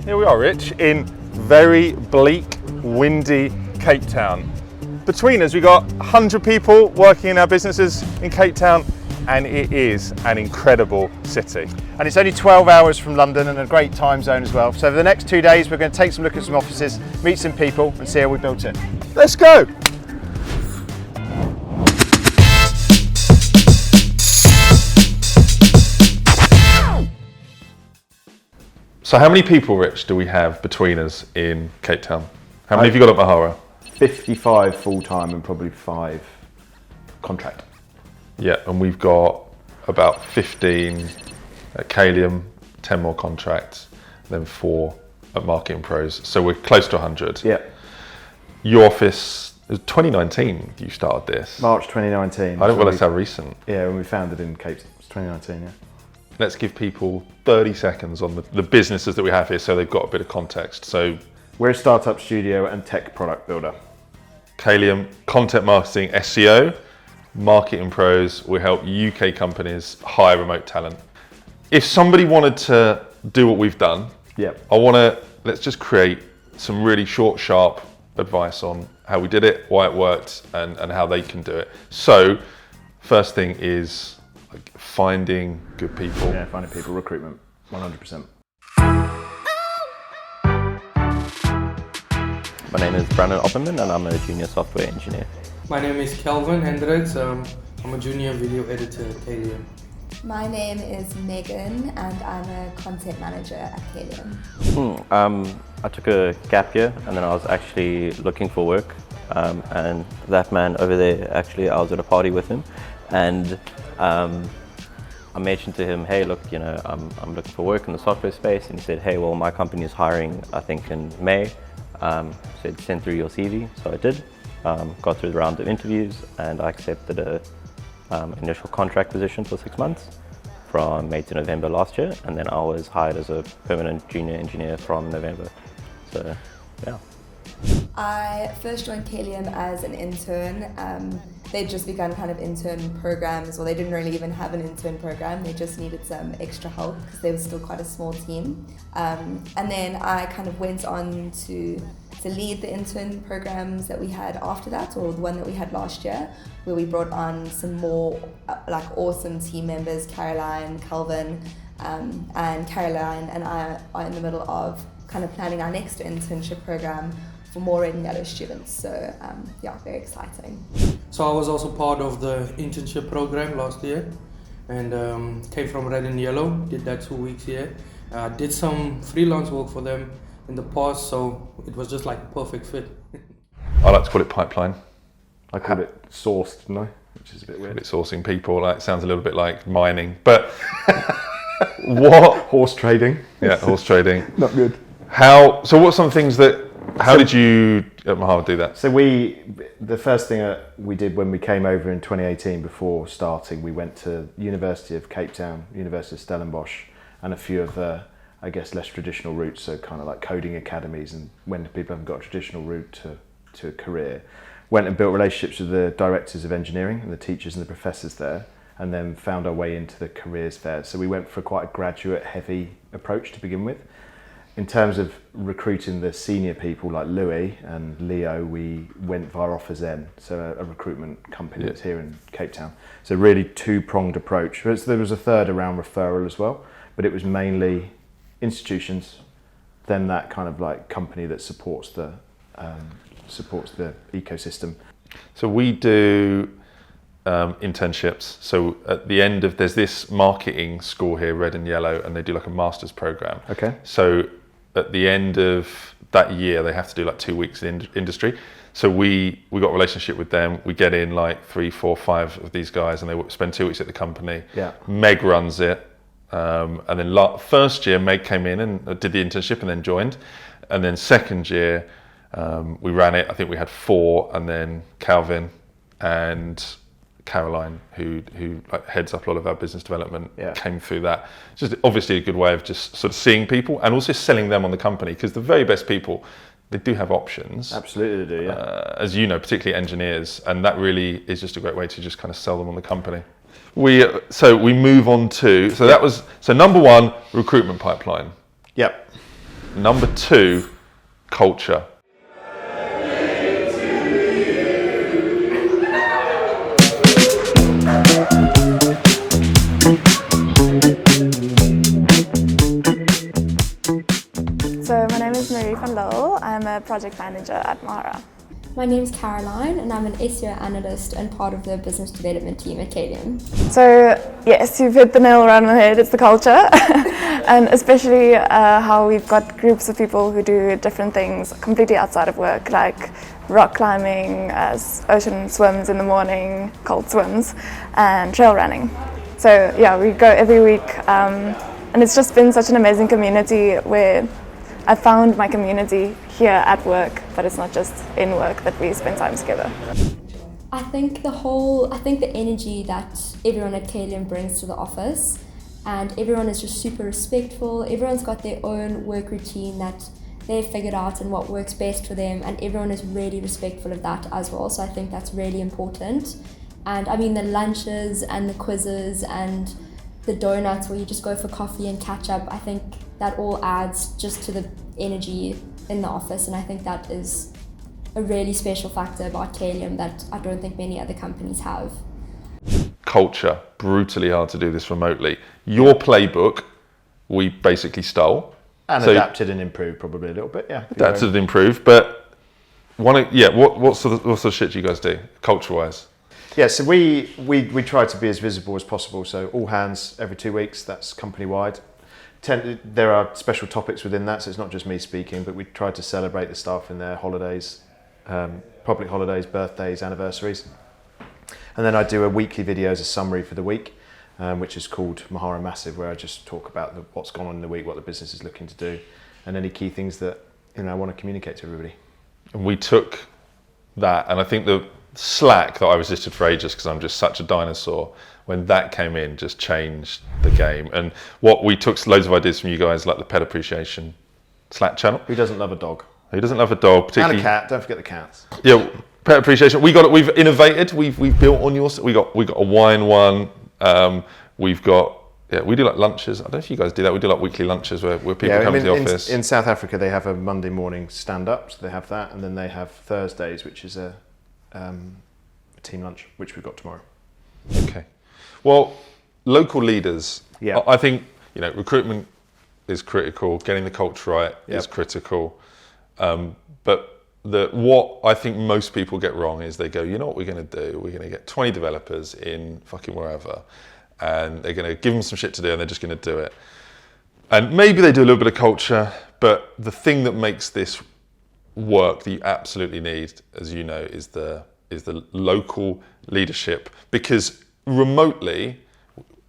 Here we are, Rich, in very bleak, windy Cape Town. Between us, we've got 100 people working in our businesses in Cape Town, and it is an incredible city. And it's only 12 hours from London and a great time zone as well. So for the next 2 days, we're going to take some look at some offices, meet some people and see how we built it. Let's go! So how many people, Rich, do we have between us in Cape Town? How many have you got at MOHARA? 55 full-time and probably 5 contract. Yeah, and we've got about 15 at Kalium, 10 more contracts, then 4 at Marketing Pros. So we're close to 100. Yeah. Your office, it was 2019 you started this. March 2019. I don't realise how recent. Yeah, when we founded in Cape Town, it's 2019, yeah. Let's give people 30 seconds on the businesses that we have here so they've got a bit of context. So we're a startup studio and tech product builder. Kalium, content marketing, SEO, Marketing Pros, we help UK companies hire remote talent. If somebody wanted to do what we've done, let's just create some really short, sharp advice on how we did it, why it worked, and how they can do it. So, first thing is finding good people. Yeah, finding people, recruitment, 100%. My name is Brandon Opperman and I'm a junior software engineer. My name is Kelvin Hendricks. I'm a junior video editor at Kalium. My name is Megan and I'm a content manager at Kalium. I took a gap year and then I was actually looking for work. And that man over there, actually, I was at a party with him and I mentioned to him, hey, look, you know, I'm looking for work in the software space. And he said, hey, well, my company is hiring, I think in May. Said, send through your CV. So I did. Got through the round of interviews and I accepted a initial contract position for 6 months from May to November last year, and then I was hired as a permanent junior engineer from November. So, yeah. I first joined Kalium as an intern. They'd just begun kind of intern programs, or they didn't really even have an intern program. They just needed some extra help because they were still quite a small team. And then I kind of went on to lead the intern programs that we had after that, or the one that we had last year, where we brought on some more awesome team members, Caroline, Calvin, and Caroline and I are in the middle of kind of planning our next internship program for more red and yellow students. So yeah, very exciting. So I was also part of the internship program last year and came from Red and Yellow, did that 2 weeks here. Did some freelance work for them in the past, so it was just like a perfect fit. I like to call it pipeline. I call it sourced, didn't I? Which is a bit weird. It's sourcing people, like, it sounds a little bit like mining, but what? Horse trading. Yeah, horse trading. Not good. So what's some things how did you at MOHARA do that? So the first thing we did when we came over in 2018, before starting, we went to University of Cape Town, University of Stellenbosch, and a few of the, I guess, less traditional routes, so kind of like coding academies, and when people haven't got a traditional route to a career. Went and built relationships with the directors of engineering and the teachers and the professors there, and then found our way into the careers fair. So we went for quite a graduate heavy approach to begin with. In terms of recruiting the senior people like Louis and Leo, we went via Offer so a recruitment company that's here in Cape Town. So really two-pronged approach. There was a third around referral as well, but it was mainly institutions, then that kind of like company that supports the ecosystem. So we do internships. So at the end of, there's this marketing school here, Red and Yellow, and they do like a master's program. Okay. So at the end of that year, they have to do like 2 weeks in industry. So we got a relationship with them. We get in like 3, 4, 5 of these guys, and they spend 2 weeks at the company. Yeah. Meg runs it. And then first year, Meg came in and did the internship and then joined. And then second year, we ran it. I think we had 4, and then Calvin and Caroline, who like heads up a lot of our business development, came through that. It's just obviously a good way of just sort of seeing people and also selling them on the company, because the very best people, they do have options. Absolutely they do, yeah. As you know, particularly engineers, and that really is just a great way to just kind of sell them on the company. We move on to, that was, number 1, recruitment pipeline. Yep. Number 2, culture. So my name is Marie van Lille. I'm a project manager at MOHARA. My name's Caroline and I'm an SEO analyst and part of the business development team at Kalium. So yes, you've hit the nail right on the head, it's the culture. And especially how we've got groups of people who do different things completely outside of work, like rock climbing, ocean swims in the morning, cold swims, and trail running. So yeah, we go every week and it's just been such an amazing community where I found my community here at work, but it's not just in work that we spend time together. I think the energy that everyone at Kalium brings to the office, and everyone is just super respectful. Everyone's got their own work routine that they've figured out and what works best for them, and everyone is really respectful of that as well. So I think that's really important. And I mean the lunches and the quizzes and the donuts where you just go for coffee and catch up, I think that all adds just to the energy in the office, and I think that is a really special factor about Kalium that I don't think many other companies have. Culture, brutally hard to do this remotely. Your playbook, we basically stole. And adapted and improved probably a little bit, yeah. Adapted and improved, but what sort of shit do you guys do, culture-wise? Yeah, so we try to be as visible as possible. So all hands every 2 weeks, that's company-wide. There are special topics within that, so it's not just me speaking, but we try to celebrate the staff in their holidays, public holidays, birthdays, anniversaries. And then I do a weekly video as a summary for the week, which is called MOHARA Massive, where I just talk about what's gone on in the week, what the business is looking to do, and any key things that I want to communicate to everybody. And we took that, and I think the Slack that I resisted for ages because I'm just such a dinosaur, when that came in, just changed the game. And what we took loads of ideas from you guys, like the pet appreciation Slack channel. Who doesn't love a dog? Who doesn't love a dog? Particularly, And a cat. Don't forget the cats. Yeah, pet appreciation. We've innovated. We've built on yours. We got a wine one. We've got we do like lunches. I don't know if you guys do that. We do like weekly lunches where people come to the office. In South Africa, they have a Monday morning stand up, so they have that, and then they have Thursdays, which is a team lunch, which we've got tomorrow. Okay. Well, local leaders. Yeah. I think recruitment is critical. Getting the culture right is critical. But what I think most people get wrong is they go, you know what we're going to do? We're going to get 20 developers in fucking wherever, and they're going to give them some shit to do, and they're just going to do it. And maybe they do a little bit of culture, but the thing that makes this work that you absolutely need, as you know, is the local leadership, because remotely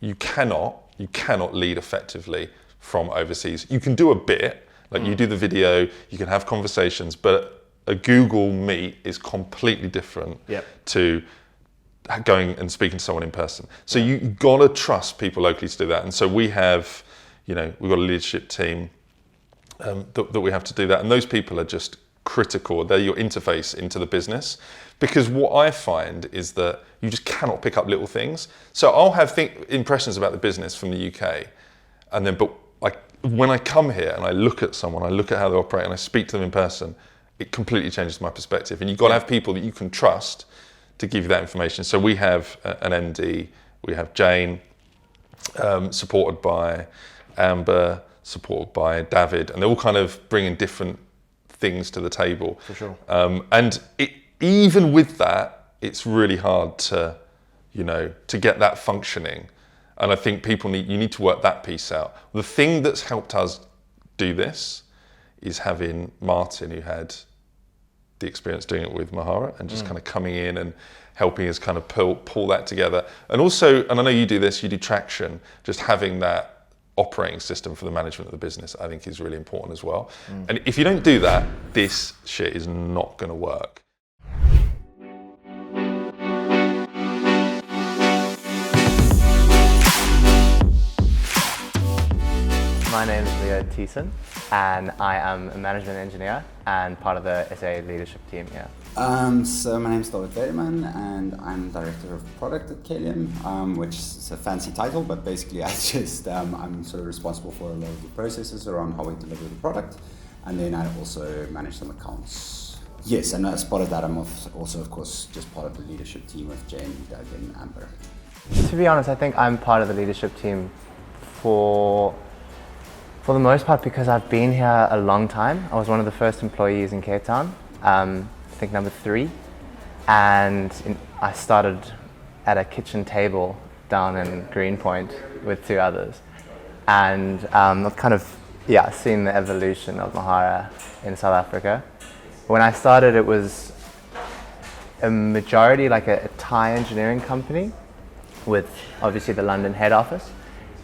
you cannot lead effectively from overseas. You can do a bit, like you do the video, you can have conversations, but a Google Meet is completely different to going and speaking to someone in person. So you gotta trust people locally to do that. And so we have, we've got a leadership team that we have to do that, and those people are just critical. They're your interface into the business, because what I find is that you just cannot pick up little things. So I'll have impressions about the business from the UK, and then when I come here and I look at someone, I look at how they operate, and I speak to them in person, it completely changes my perspective. And you've got to have people that you can trust to give you that information. So we have an MD, we have Jane, supported by Amber, supported by David, and they're all kind of bringing different things to the table. For sure. And even with that, it's really hard to get that functioning. And I think you need to work that piece out. The thing that's helped us do this is having Martin, who had the experience doing it with MOHARA, and just kind of coming in and helping us kind of pull that together. And also, and I know you do this, you do traction, just having that operating system for the management of the business, I think is really important as well. And if you don't do that, this shit is not going to work. My name is Leo Thiessen, and I am a management engineer and part of the SA leadership team here. So my name is David Veerman and I'm Director of Product at Kalium, which is a fancy title, but basically I'm sort of responsible for a lot of the processes around how we deliver the product, and then I also manage some accounts. Yes, and as part of that I'm also of course just part of the leadership team with Jane, Doug and Amber. To be honest, I think I'm part of the leadership team for the most part because I've been here a long time. I was one of the first employees in Cape Town. I think number 3, and I started at a kitchen table down in Greenpoint with 2 others, and I've kind of seen the evolution of MOHARA in South Africa. When I started, it was a majority like a Thai engineering company with obviously the London head office,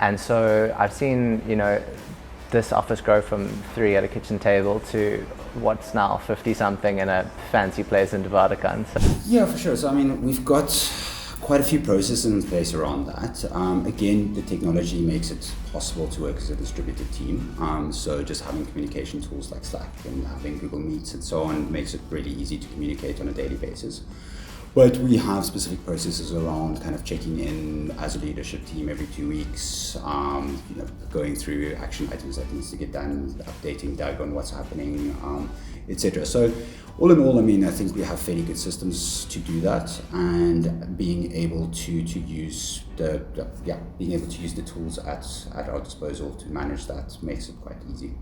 and so I've seen this office grow from 3 at a kitchen table to what's now 50 something in a fancy place in Devadakan. Yeah, for sure. So I mean, we've got quite a few processes in place around that. Again, the technology makes it possible to work as a distributed team. So just having communication tools like Slack and having Google Meets and so on makes it really easy to communicate on a daily basis. But we have specific processes around kind of checking in as a leadership team every 2 weeks, going through action items that needs to get done, updating Doug on what's happening, etc. So all in all, I mean, I think we have fairly good systems to do that, and being able to use the tools at our disposal to manage that makes it quite easy.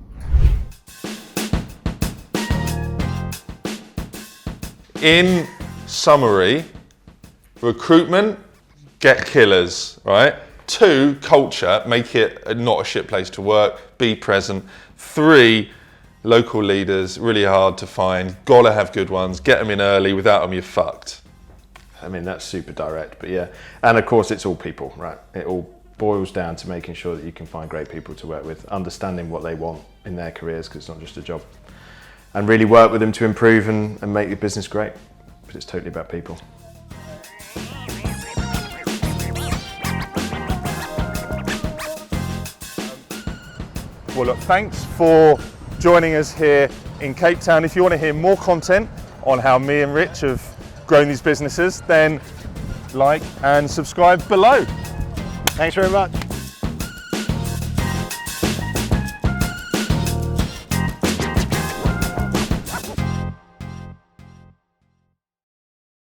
In summary, recruitment, get killers, right? 2, culture, make it not a shit place to work, be present. 3, local leaders, really hard to find, gotta have good ones, get them in early, without them you're fucked. I mean, that's super direct, but yeah. And of course, it's all people, right? It all boils down to making sure that you can find great people to work with, understanding what they want in their careers, because it's not just a job. And really work with them to improve and make your business great, because it's totally about people. Well, look, thanks for joining us here in Cape Town. If you want to hear more content on how me and Rich have grown these businesses, then like and subscribe below. Thanks very much.